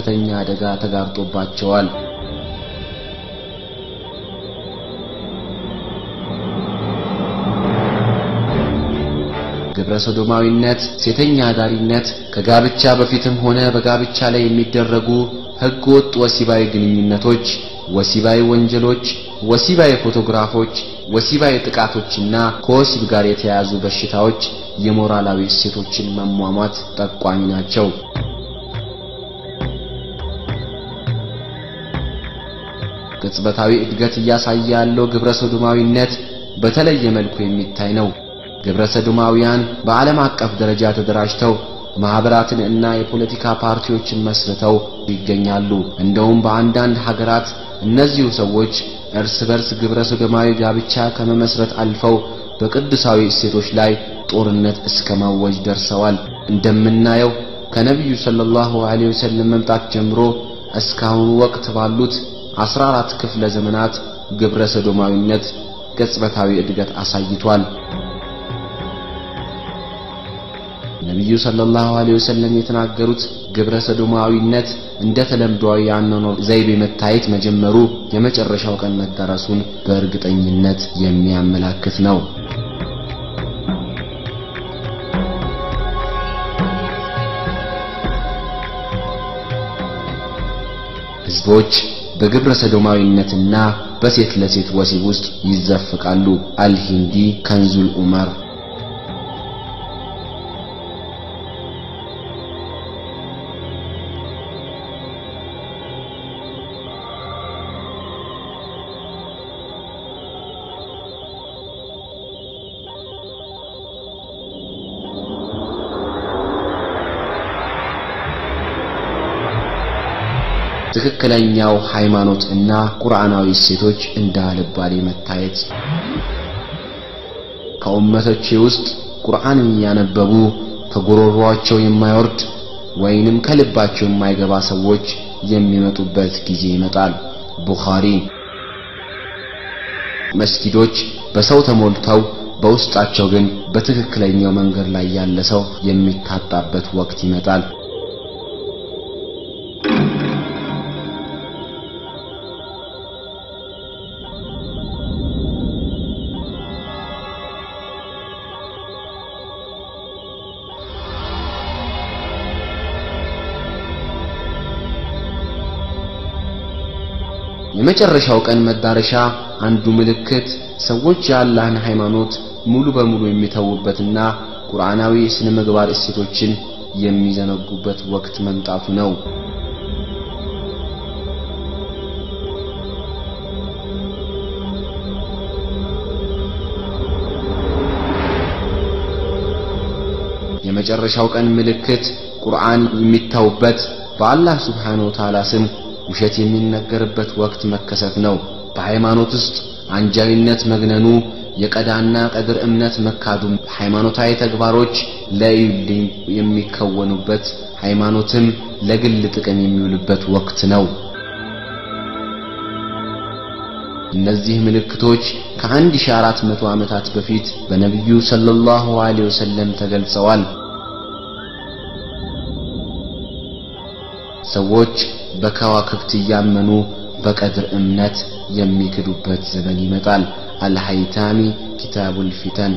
ከፍተኛ አደጋ ተጋርጦባቸዋል። ግብረ ሰዶማዊነት፣ ሴተኛ አዳሪነት፣ ከጋብቻ በፊትም ሆነ በጋብቻ ላይ የሚደረጉ ህገወጥ ወሲባዊ ግንኙነቶች፣ ወሲባዊ ወንጀሎች፣ ወሲባዊ ፎቶግራፎች፣ ወሲባዊ ጥቃቶችና ከወሲብ ጋር የተያያዙ በሽታዎች የሞራላዊ እሴቶችን መሟሟት ጠቋሚ ናቸው። ቅጽበታዊ እድገት እያሳየ ያለው ግብረ ሰዶማዊነት በተለየ መልኩ የሚታይ ነው። ግብረ ሰዶማውያን በዓለም አቀፍ ደረጃ ተደራጅተው ማህበራትን እና የፖለቲካ ፓርቲዎችን መስርተው ይገኛሉ። እንደውም በአንዳንድ ሀገራት እነዚሁ ሰዎች እርስ በርስ ግብረ ሰዶማዊ ጋብቻ ከመመስረት አልፈው በቅዱሳዊ እሴቶች ላይ ጦርነት እስከ ማወጅ ደርሰዋል። እንደምናየው ከነብዩ ሰለላሁ ዐለይሂ ወሰለም መምጣት ጀምሮ እስካሁን ወቅት ባሉት 14 ክፍለ ዘመናት ግብረ ሰዶማዊነት ቅጽበታዊ እድገት አሳይቷል። ነብዩ ሰለላሁ ዐለይሂ ወሰለም የተናገሩት ግብረ ሰዶማዊነት እንደ ተለምዷዊ ያንኖር ዘይቤ መታየት መጀመሩ የመጨረሻው ቀን መዳረሱን በእርግጠኝነት የሚያመላክት ነው። ህዝቦች በግብረ ሰዶማዊነትና በሴት ለሴት ወሲብ ውስጥ ይዘፈቃሉ። አልሂንዲ ከንዙል ዑመር። ትክክለኛው ሃይማኖት እና ቁርአናዊ እሴቶች እንዳልባሌ መታየት። ከኡመቶቼ ውስጥ ቁርአንን ያነበቡ ከጉሮሮአቸው የማይወርድ ወይንም ከልባቸው የማይገባ ሰዎች የሚመጡበት ጊዜ ይመጣል። ቡኻሪ። መስጊዶች በሰው ተሞልተው በውስጣቸው ግን በትክክለኛው መንገድ ላይ ያለ ሰው የሚታጣበት ወቅት ይመጣል። የመጨረሻው ቀን መዳረሻ አንዱ ምልክት ሰዎች የአላህን ሃይማኖት ሙሉ በሙሉ የሚተውበትና ቁርአናዊ ስነ ምግባር እሴቶችን የሚዘነጉበት ወቅት መምጣቱ ነው። የመጨረሻው ቀን ምልክት ቁርአን የሚተውበት በአላህ ሱብሓነሁ ወተዓላ ስም ውሸት የሚነገርበት ወቅት መከሰት ነው። በሃይማኖት ውስጥ አንጃዊነት መግነኑ፣ የቀዳና ቀድር እምነት መካዱ፣ ሃይማኖታዊ ተግባሮች ለይልኝ የሚከወኑበት፣ ሃይማኖትም ለግል ጥቅም የሚውልበት ወቅት ነው። እነዚህ ምልክቶች ከ1400 ዓመታት በፊት በነብዩ ሰለላሁ ዐለይሂ ወሰለም ተገልጸዋል። ሰዎች በከዋክብት ያመኑ በቀድር እምነት የሚክዱበት ዘመን ይመጣል። አልሃይታሚ ኪታቡል ፊተን።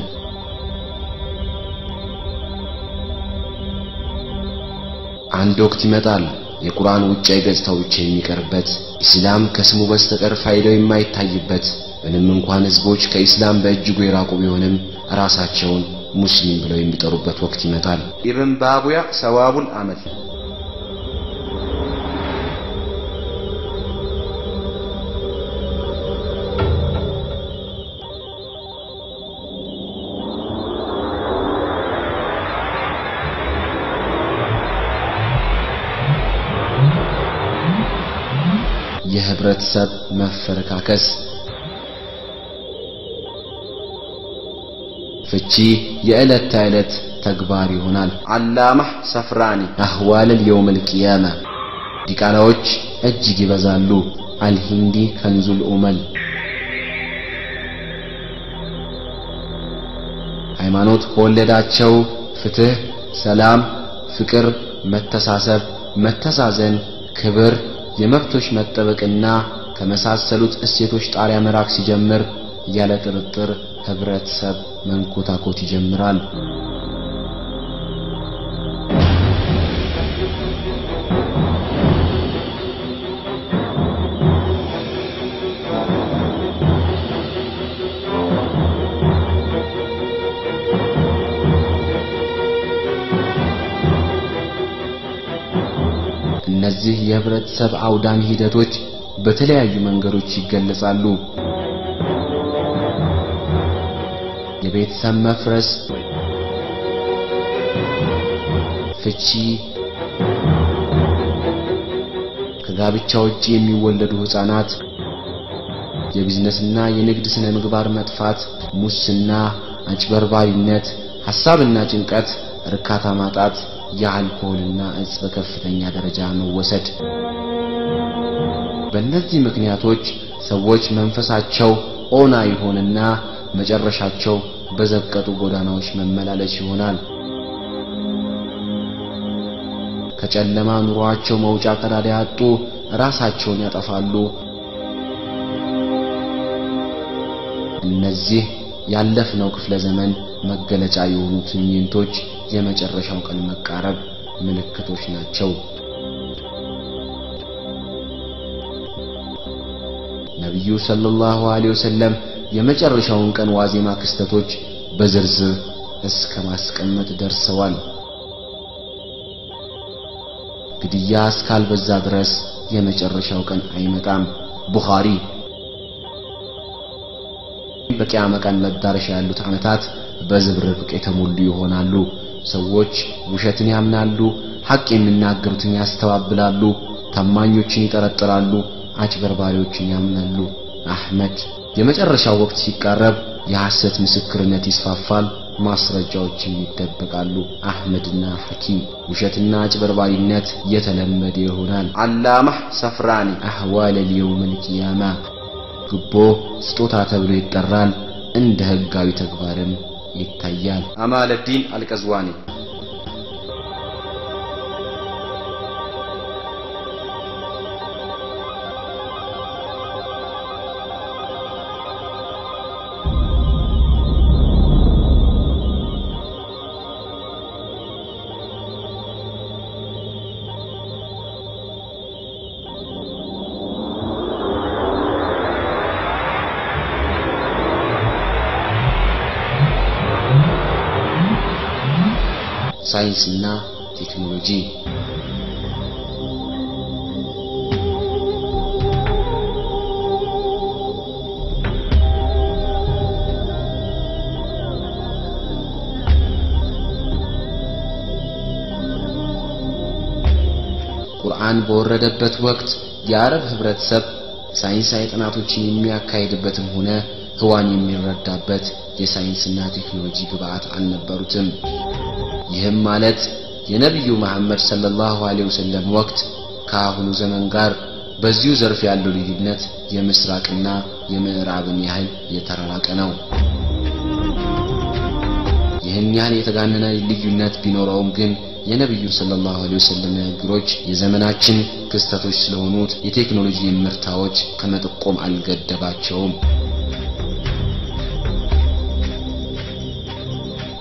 አንድ ወቅት ይመጣል የቁርአን ውጫዊ ገጽታው ብቻ የሚቀርበት፣ ኢስላም ከስሙ በስተቀር ፋይዳው የማይታይበት፣ ምንም እንኳን ህዝቦች ከኢስላም በእጅጉ የራቁ ቢሆንም ራሳቸውን ሙስሊም ብለው የሚጠሩበት ወቅት ይመጣል። ኢብን ባቡያ ሰዋቡል አመል። የህብረተሰብ መፈረካከስ። ፍቺ የዕለት ተዕለት ተግባር ይሆናል። አላማህ ሰፍራኒ አህዋል اليوم القيامة። ዲቃላዎች እጅግ ይበዛሉ። አልሂንዲ ከንዙል ኡመል። ሃይማኖት ከወለዳቸው ፍትህ፣ ሰላም፣ ፍቅር፣ መተሳሰብ፣ መተዛዘን፣ ክብር የመብቶች መጠበቅና ከመሳሰሉት እሴቶች ጣሪያ መራቅ ሲጀምር ያለ ጥርጥር ህብረተሰብ መንኮታኮት ይጀምራል። እነዚህ የህብረተሰብ አውዳሚ ሂደቶች በተለያዩ መንገዶች ይገለጻሉ። የቤተሰብ መፍረስ፣ ፍቺ፣ ከጋብቻ ውጪ የሚወለዱ ህፃናት፣ የቢዝነስና የንግድ ስነ ምግባር መጥፋት፣ ሙስና፣ አጭበርባሪነት፣ ሐሳብና ጭንቀት፣ እርካታ ማጣት፣ የአልኮልና እጽ በከፍተኛ ደረጃ መወሰድ። በእነዚህ ምክንያቶች ሰዎች መንፈሳቸው ኦና ይሆንና መጨረሻቸው በዘቀጡ ጎዳናዎች መመላለስ ይሆናል። ከጨለማ ኑሯቸው መውጫ ቀዳዳ ያጡ ራሳቸውን ያጠፋሉ። እነዚህ ያለፍነው ክፍለ ዘመን መገለጫ የሆኑ ትዕይንቶች የመጨረሻው ቀን መቃረብ ምልክቶች ናቸው። ነብዩ ሰለላሁ ዐለይሂ ወሰለም የመጨረሻውን ቀን ዋዜማ ክስተቶች በዝርዝር እስከ ማስቀመጥ ደርሰዋል። ግድያ እስካልበዛ ድረስ የመጨረሻው ቀን አይመጣም። ቡኻሪ። በቂያማ ቀን መዳረሻ ያሉት ዓመታት በዝብርቅርቅ የተሞሉ ይሆናሉ። ሰዎች ውሸትን ያምናሉ፣ ሐቅ የሚናገሩትን ያስተባብላሉ፣ ታማኞችን ይጠረጥራሉ፣ አጭበርባሪዎችን ያምናሉ። አህመድ። የመጨረሻው ወቅት ሲቃረብ የሐሰት ምስክርነት ይስፋፋል፣ ማስረጃዎችም ይደበቃሉ። አህመድና ሐኪም። ውሸትና አጭበርባሪነት የተለመደ ይሆናል። አላማህ ሰፍራኒ አህዋል اليوم القيامة። ግቦ ስጦታ ተብሎ ይጠራል፣ እንደ ህጋዊ ተግባርም ይታያል። አማለዲን አልቀዝዋኒ። ሳይንስና ቴክኖሎጂ። ቁርአን በወረደበት ወቅት የአረብ ህብረተሰብ ሳይንሳዊ ጥናቶችን የሚያካሂድበትም ሆነ ህዋን የሚረዳበት የሳይንስና ቴክኖሎጂ ግብዓት አልነበሩትም። ይህም ማለት የነብዩ መሐመድ ሰለላሁ ዐለይሂ ወሰለም ወቅት ከአሁኑ ዘመን ጋር በዚሁ ዘርፍ ያለው ልዩነት የምስራቅና የምዕራብን ያህል የተራራቀ ነው። ይህን ያህል የተጋነነ ልዩነት ቢኖረውም ግን የነብዩ ሰለላሁ ዐለይሂ ወሰለም ንግግሮች የዘመናችን ክስተቶች ስለሆኑት የቴክኖሎጂ ምርታዎች ከመጠቆም አልገደባቸውም።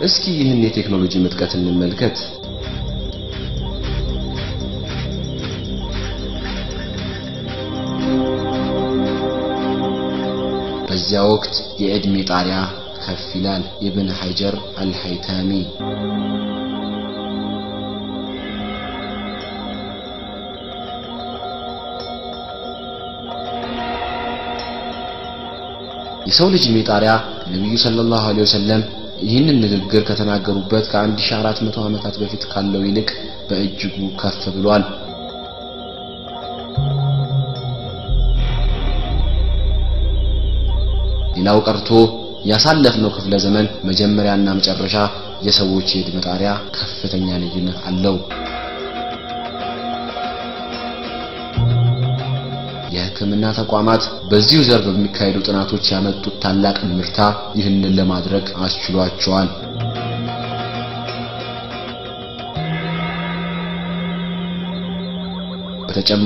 እስኪ ይህን የቴክኖሎጂ ምጥቀት እንመልከት። በዚያ ወቅት የእድሜ ጣሪያ ከፍ ይላል። ኢብን ሐጀር አልሐይታሚ። የሰው ልጅ እድሜ ጣሪያ ነብዩ ሰለላሁ ዐለይሂ ወሰለም ይህንን ንግግር ከተናገሩበት ከ1400 ዓመታት በፊት ካለው ይልቅ በእጅጉ ከፍ ብሏል። ሌላው ቀርቶ ያሳለፍነው ክፍለ ዘመን መጀመሪያና መጨረሻ የሰዎች የእድሜ ጣሪያ ከፍተኛ ልዩነት አለው። የሕክምና ተቋማት በዚሁ ዘርፍ በሚካሄዱ ጥናቶች ያመጡት ታላቅ ምርታ ይህንን ለማድረግ አስችሏቸዋል። በተጨማሪ